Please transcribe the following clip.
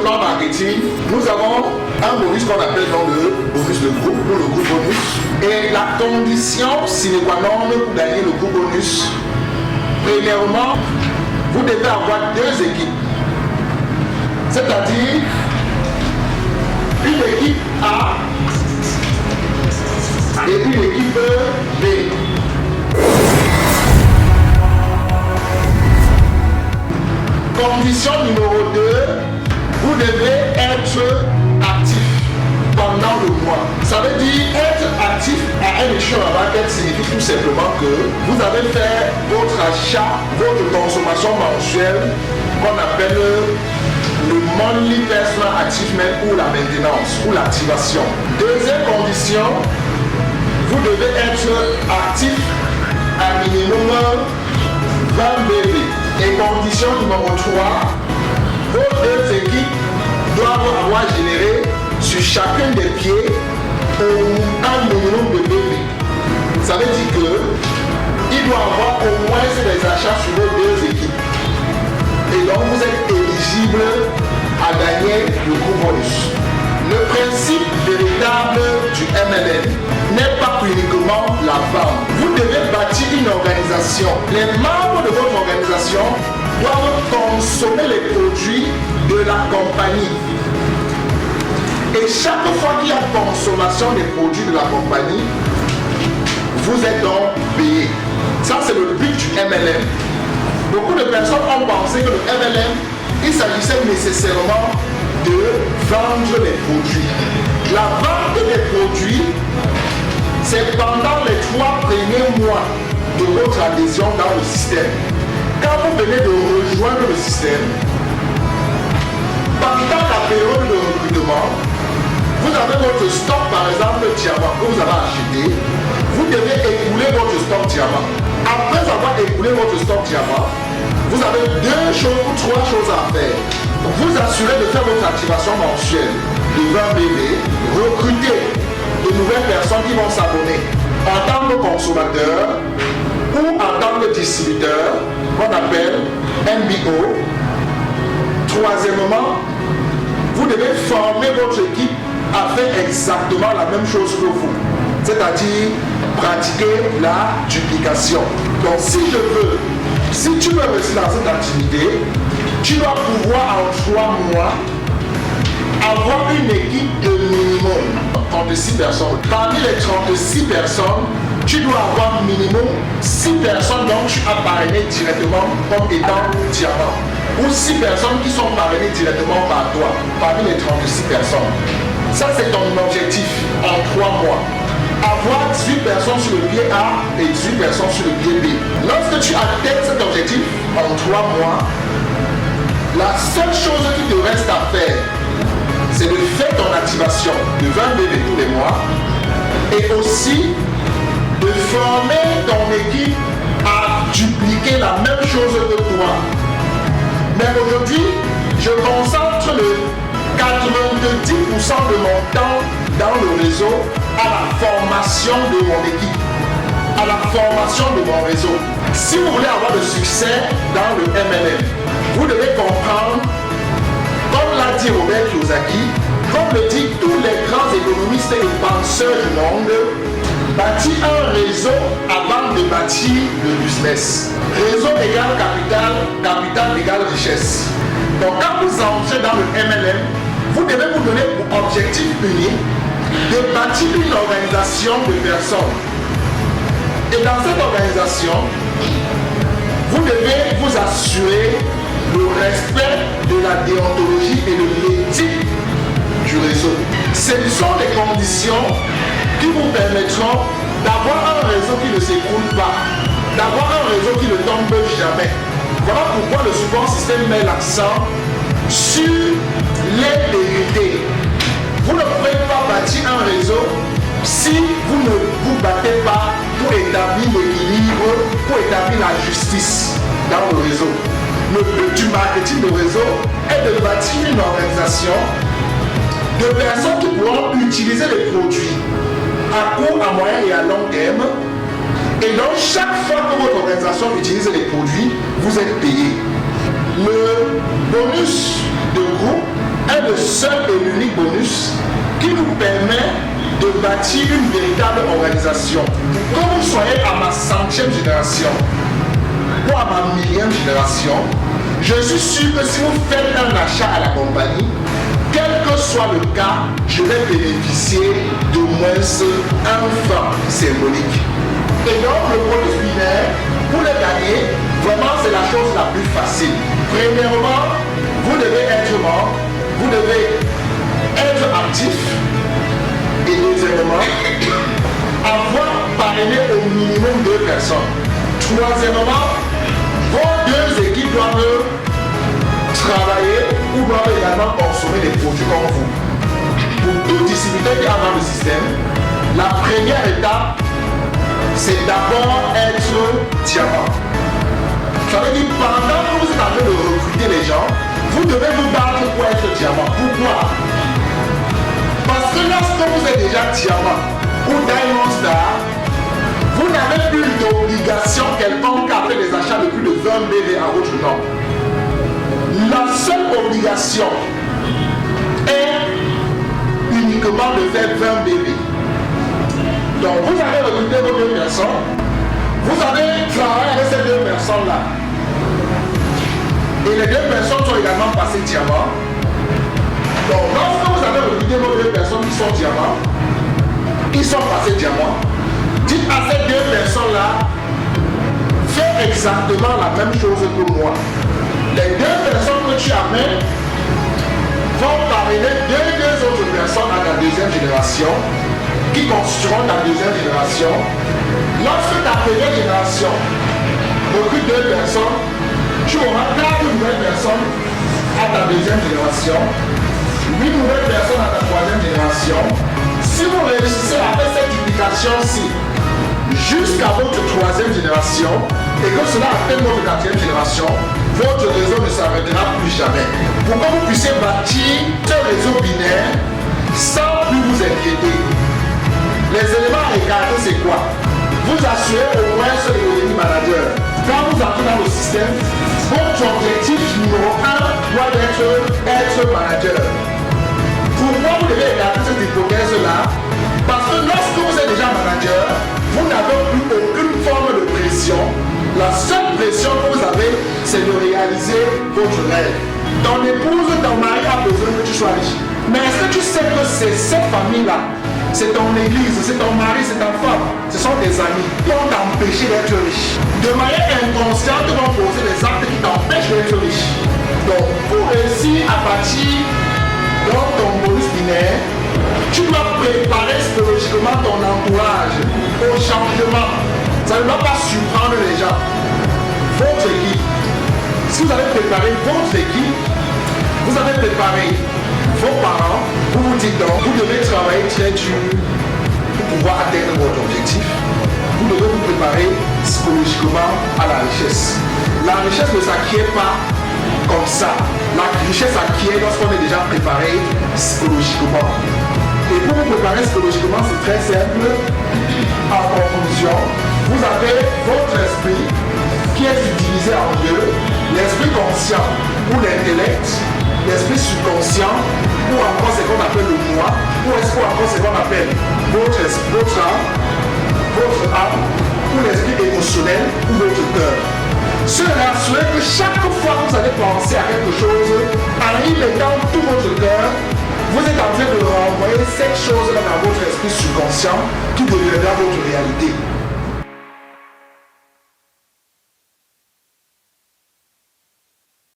plan marketing, nous avons un bonus qu'on appelle dans le bonus de groupe ou le groupe bonus. Et la condition sine qua non pour gagner le groupe bonus, premièrement, vous devez avoir deux équipes. C'est-à-dire une équipe A et une équipe B. Condition numéro 2, vous devez être actif pendant le mois. Ça veut dire être actif à un échelon market signifie tout simplement que vous avez fait votre achat, votre consommation mensuelle qu'on appelle le monthly personal achievement ou la maintenance ou l'activation. Deuxième condition, vous devez être actif à minimum 20 BV. Et condition numéro 3, vos deux équipes doivent avoir généré sur chacun des pieds un minimum de BV. Ça veut dire que il doit avoir au moins des achats sur vos deux équipes. Et donc vous êtes éligible à gagner le groupe bonus. Le principe véritable du MLM n'est pas uniquement la vente. Vous devez bâtir une organisation. Les membres de votre organisation doivent consommer les produits de la compagnie. Et chaque fois qu'il y a consommation des produits de la compagnie, vous êtes donc payé. Ça, c'est le but du MLM. Beaucoup de personnes ont pensé que le MLM, il s'agissait nécessairement de vendre les produits. La vente des produits, c'est pendant les 3 premiers mois de votre adhésion dans le système. Quand vous venez de rejoindre le système, pendant la période de recrutement, vous avez votre stock, par exemple, diamant que vous avez acheté, vous devez écouler votre stock diamant. Après avoir écoulé votre stock diamant, vous avez 2 choses ou 3 choses à faire. Vous assurez de faire votre activation mensuelle de 20 BV, recruter de nouvelles personnes qui vont s'abonner en tant que consommateur ou en tant que distributeur, qu'on appelle MBO. Troisièmement, vous devez former votre équipe à faire exactement la même chose que vous, c'est-à-dire pratiquer la duplication. Donc si tu veux rester dans cette activité, tu dois pouvoir en 3 mois avoir une équipe de minimum 36 personnes. Parmi les 36 personnes, tu dois avoir minimum 6 personnes dont tu as parrainé directement comme étant diamant. Ou 6 personnes qui sont parrainées directement par toi, parmi les 36 personnes. Ça, c'est ton objectif en 3 mois. Avoir 18 personnes sur le pied A et 18 personnes sur le pied B. Lorsque tu atteins cet objectif en 3 mois, la seule chose qui te reste à faire, c'est de faire ton activation de 20 BV tous les mois et aussi de former ton équipe à dupliquer la même chose que toi. Mais aujourd'hui, je concentre le 90% de mon temps dans le réseau à la formation de mon équipe, à la formation de mon réseau. Si vous voulez avoir de succès dans le MLM, vous devez comprendre, comme l'a dit Robert Kiyosaki, comme le dit tous les grands économistes et penseurs du monde, bâtir un réseau avant de bâtir le business. Réseau égale capital, capital égale richesse. Donc quand vous entrez dans le MLM, vous devez vous donner pour objectif unique de bâtir une organisation de personnes. Et dans cette organisation, vous devez vous assurer le respect de la déontologie et de l'éthique du réseau. Ce sont les conditions qui vous permettront d'avoir un réseau qui ne s'écroule pas, d'avoir un réseau qui ne tombe jamais. Voilà pourquoi le support système met l'accent sur l'intégrité. Vous ne pouvez pas bâtir un réseau si vous ne vous battez pas pour établir l'équilibre, pour établir la justice dans le réseau. Le but du marketing de réseau est de bâtir une organisation de personnes qui pourront utiliser les produits à court, à moyen et à long terme. Et donc chaque fois que votre organisation utilise les produits, vous êtes payé. Le bonus de groupe est est le seul et l'unique bonus qui nous permet de bâtir une véritable organisation. Que vous soyez à ma 100e génération ou à ma 1000e génération, je suis sûr que si vous faites un achat à la compagnie, quel que soit le cas, je vais bénéficier de moins un franc symbolique. Et donc, le bonus binaire, pour le gagner, vraiment, c'est la chose la plus facile. Premièrement, vous devez être membre, vous devez être actif. Et deuxièmement, avoir parrainé au minimum 2 personnes. Troisièmement, vos 2 équipes doivent travailler ou doivent également consommer des produits comme vous. Pour tout distributeur qui a dans le système, la première étape, c'est d'abord être diamant. Ça veut dire pendant que vous êtes en train de recruter les gens, vous devez vous battre pour être diamant. Pourquoi? Parce que lorsque vous êtes déjà diamant ou diamond star, vous n'avez plus d'obligation quelconque à faire des achats de plus de 20 BV à votre nom. La seule obligation est uniquement de faire 20 BV. Donc vous avez recruté vos 2 personnes, vous avez travaillé avec ces 2 personnes-là. Et les 2 personnes sont également passées diamant. Donc lorsque vous avez recruté vos 2 personnes qui sont diamants, ils sont passés diamant, dites à ces 2 personnes-là, fais exactement la même chose que moi. Les 2 personnes que tu amènes vont parrainer 2 autres personnes à la 2e génération qui constitueront ta 2e génération. Lorsque ta 1re génération recrute 2 personnes, tu auras 4 nouvelles personnes à ta 2e génération, 8 nouvelles personnes à ta 3e génération. Si vous réussissez à faire cette duplication-ci jusqu'à votre 3e génération et que cela atteigne votre 4e génération, votre réseau ne s'arrêtera plus jamais. Pour que vous puissiez bâtir ce réseau binaire sans plus vous inquiéter. Les éléments à regarder, c'est quoi? Vous assurez au moins ce devenir manager. Quand vous entrez dans le système, votre objectif numéro 1 doit être manager. Pourquoi vous devez regarder cette hypothèse-là? Parce que lorsque vous êtes déjà manager, vous n'avez plus aucune forme de pression. La seule pression que vous avez, c'est de réaliser votre rêve. Ton épouse, ton mari a besoin que tu sois riche. Mais est-ce que tu sais que c'est cette famille-là, c'est ton église, c'est ton mari, c'est ta femme, ce sont tes amis qui vont t'empêcher d'être riche. De manière inconsciente, ils vont poser des actes qui t'empêchent d'être riche. Donc, pour réussir à bâtir dans ton bonus binaire, tu dois préparer psychologiquement ton entourage au changement. Ça ne va pas surprendre les gens. Votre équipe, si vous avez préparé votre équipe, vous avez préparé vos parents, vous vous dites donc, vous devez travailler très dur pour pouvoir atteindre votre objectif. Vous devez vous préparer psychologiquement à la richesse. La richesse ne s'acquiert pas comme ça. La richesse s'acquiert lorsqu'on est déjà préparé psychologiquement. Et pour vous préparer psychologiquement, c'est très simple. En conclusion, vous avez votre esprit qui est divisé en 2, l'esprit conscient ou l'intellect, l'esprit subconscient ou encore ce qu'on appelle le moi, ou encore ce qu'on appelle votre âme, ou l'esprit émotionnel ou votre cœur. Se rassurer que chaque fois que vous allez penser à quelque chose, en y mettant tout votre cœur, vous êtes en train de renvoyer cette chose-là dans votre esprit subconscient qui deviendra votre réalité.